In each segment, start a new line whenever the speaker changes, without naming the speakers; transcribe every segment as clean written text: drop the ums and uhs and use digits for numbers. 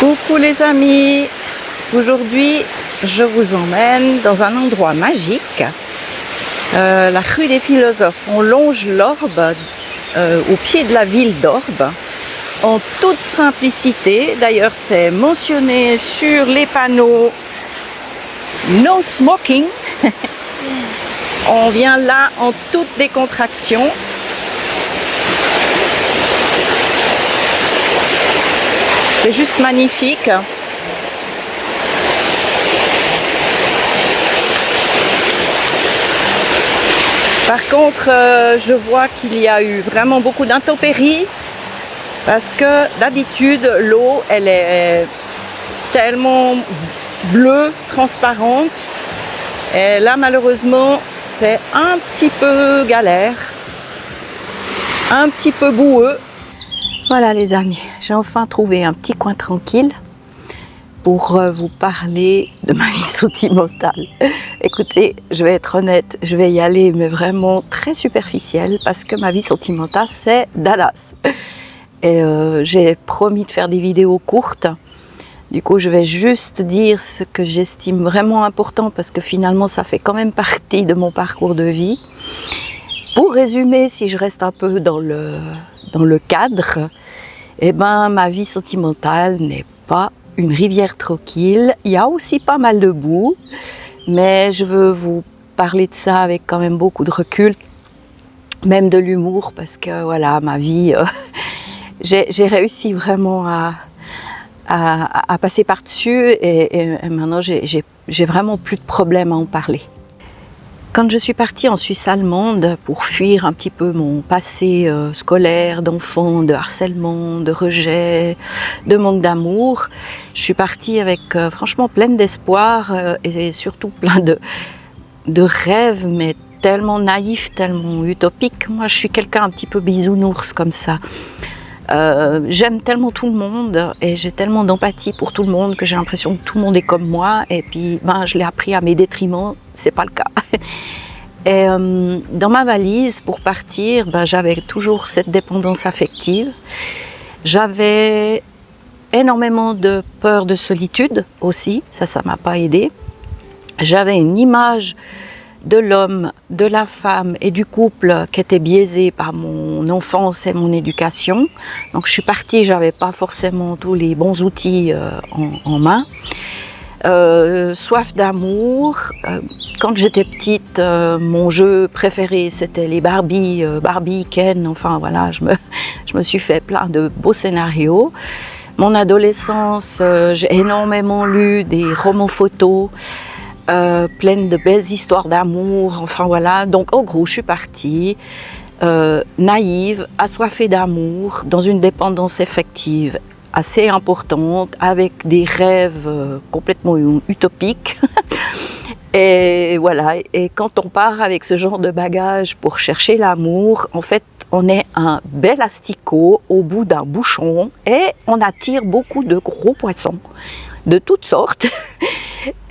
Coucou les amis, aujourd'hui je vous emmène dans un endroit magique, la rue des Philosophes. On longe l'Orbe, au pied de la ville d'Orbe, en toute simplicité. D'ailleurs c'est mentionné sur les panneaux No Smoking. On vient là en toute décontraction. C'est juste magnifique. Par contre, je vois qu'il y a eu vraiment beaucoup d'intempéries parce que d'habitude, l'eau, elle est tellement bleue, transparente. Et là, malheureusement, c'est un petit peu galère, un petit peu boueux. Voilà les amis, j'ai enfin trouvé un petit coin tranquille pour vous parler de ma vie sentimentale. Écoutez, je vais être honnête, je vais y aller mais vraiment très superficielle parce que ma vie sentimentale c'est Dallas. Et j'ai promis de faire des vidéos courtes. Du coup, je vais juste dire ce que j'estime vraiment important parce que finalement ça fait quand même partie de mon parcours de vie. Pour résumer, si je reste un peu dans le cadre, eh ben, ma vie sentimentale n'est pas une rivière tranquille. Il y a aussi pas mal de boue, mais je veux vous parler de ça avec quand même beaucoup de recul, même de l'humour, parce que voilà, ma vie, j'ai réussi vraiment à passer par-dessus et maintenant j'ai vraiment plus de problème à en parler. Quand je suis partie en Suisse allemande pour fuir un petit peu mon passé scolaire, d'enfant, de harcèlement, de rejet, de manque d'amour, je suis partie avec franchement pleine d'espoir et surtout plein de rêves, mais tellement naïfs, tellement utopiques. Moi, je suis quelqu'un un petit peu bisounours comme ça. J'aime tellement tout le monde et j'ai tellement d'empathie pour tout le monde que j'ai l'impression que tout le monde est comme moi, et puis je l'ai appris à mes détriments, c'est pas le cas. Et dans ma valise pour partir, j'avais toujours cette dépendance affective. J'avais énormément de peur de solitude aussi, ça m'a pas aidé. J'avais une image de l'homme, de la femme et du couple qui était biaisée par mon enfance et mon éducation. Donc je suis partie, j'avais pas forcément tous les bons outils en main. Soif d'amour. Quand j'étais petite, mon jeu préféré c'était les Barbie, Ken, enfin voilà, je me suis fait plein de beaux scénarios. Mon adolescence, j'ai énormément lu des romans photos, pleine de belles histoires d'amour, enfin voilà. Donc en gros, je suis partie naïve, assoiffée d'amour, dans une dépendance affective assez importante, avec des rêves complètement utopiques. Et voilà, et quand on part avec ce genre de bagage pour chercher l'amour, en fait, on est un bel asticot au bout d'un bouchon et on attire beaucoup de gros poissons de toutes sortes.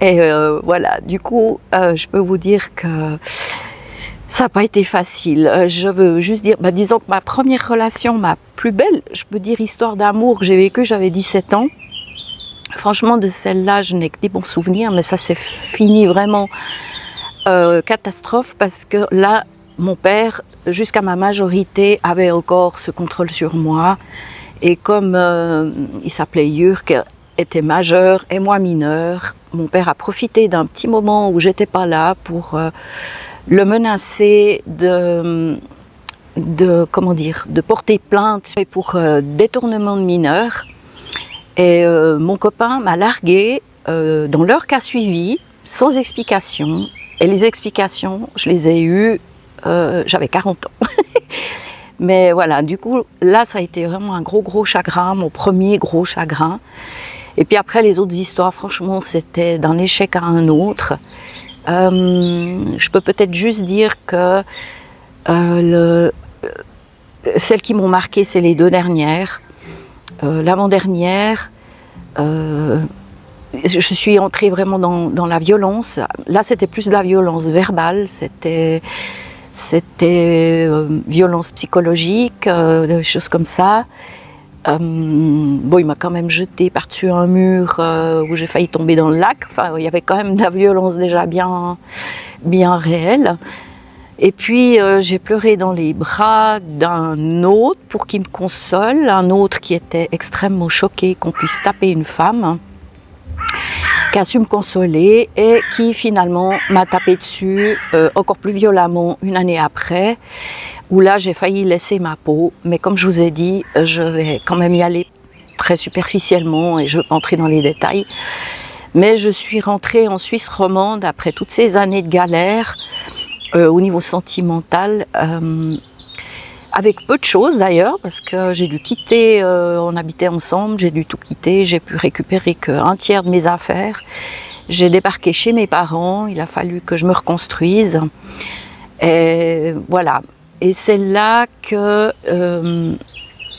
Et voilà, du coup, je peux vous dire que ça n'a pas été facile. Je veux juste dire, disons que ma première relation, ma plus belle, je peux dire, histoire d'amour que j'ai vécue, j'avais 17 ans. Franchement, de celle-là, je n'ai que des bons souvenirs, mais ça s'est fini vraiment catastrophe, parce que là, mon père, jusqu'à ma majorité, avait encore ce contrôle sur moi. Et comme il s'appelait Jurk, était majeur et moi mineur, mon père a profité d'un petit moment où j'étais pas là pour le menacer de porter plainte pour détournement de mineurs. Et mon copain m'a larguée dans l'heure qu'a suivi, sans explication. Et les explications, je les ai eues, j'avais 40 ans. Mais voilà, du coup, là, ça a été vraiment un gros chagrin, mon premier gros chagrin. Et puis après, les autres histoires, franchement, c'était d'un échec à un autre. Je peux peut-être juste dire que celles qui m'ont marquée, c'est les deux dernières. L'avant-dernière, je suis entrée vraiment dans la violence. Là, c'était plus de la violence verbale, c'était violence psychologique, des choses comme ça. Bon, il m'a quand même jeté par-dessus un mur où j'ai failli tomber dans le lac. Enfin, il y avait quand même de la violence déjà bien réelle. Et puis, j'ai pleuré dans les bras d'un autre pour qu'il me console, un autre qui était extrêmement choqué qu'on puisse taper une femme, qui a su me consoler et qui finalement m'a tapé dessus encore plus violemment une année après, où là j'ai failli laisser ma peau. Mais comme je vous ai dit, je vais quand même y aller très superficiellement et je ne veux pas entrer dans les détails. Mais je suis rentrée en Suisse romande après toutes ces années de galère au niveau sentimental, avec peu de choses d'ailleurs, parce que j'ai dû quitter, on habitait ensemble, j'ai dû tout quitter, j'ai pu récupérer qu'un tiers de mes affaires. J'ai débarqué chez mes parents, il a fallu que je me reconstruise. Et voilà. Et c'est là que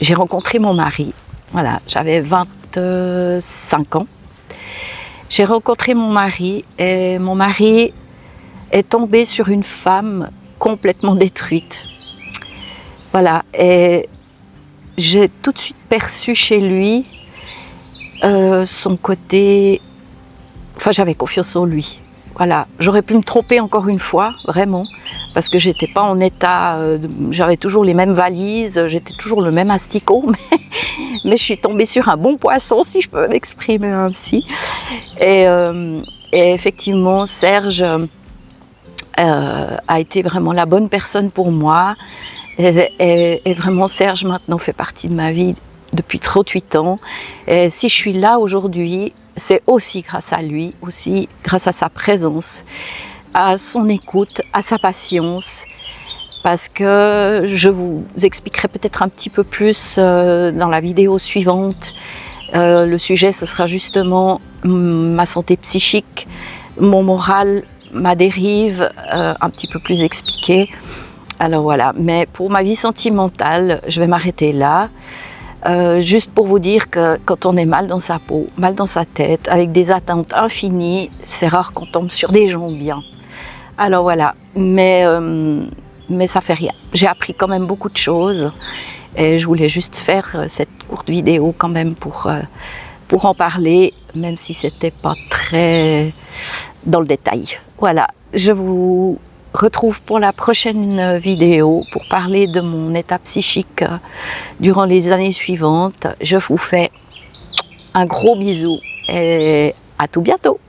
j'ai rencontré mon mari. Voilà, j'avais 25 ans. J'ai rencontré mon mari et mon mari est tombé sur une femme complètement détruite. Voilà, et j'ai tout de suite perçu chez lui son côté... Enfin, j'avais confiance en lui. Voilà, j'aurais pu me tromper encore une fois, vraiment, parce que j'étais pas en état... j'avais toujours les mêmes valises, j'étais toujours le même asticot, mais je suis tombée sur un bon poisson, si je peux m'exprimer ainsi. Et effectivement, Serge a été vraiment la bonne personne pour moi. Et vraiment, Serge maintenant fait partie de ma vie depuis 38 ans. Et si je suis là aujourd'hui, c'est aussi grâce à lui, aussi grâce à sa présence, à son écoute, à sa patience. Parce que je vous expliquerai peut-être un petit peu plus dans la vidéo suivante. Le sujet, ce sera justement ma santé psychique, mon moral, ma dérive, un petit peu plus expliquée. Alors voilà, mais pour ma vie sentimentale, je vais m'arrêter là. Juste pour vous dire que quand on est mal dans sa peau, mal dans sa tête, avec des attentes infinies, c'est rare qu'on tombe sur des gens bien. Alors voilà, mais ça fait rien. J'ai appris quand même beaucoup de choses et je voulais juste faire cette courte vidéo quand même pour en parler, même si c'était pas très dans le détail. Voilà, je vous retrouve pour la prochaine vidéo pour parler de mon état psychique durant les années suivantes. Je vous fais un gros bisou et à tout bientôt.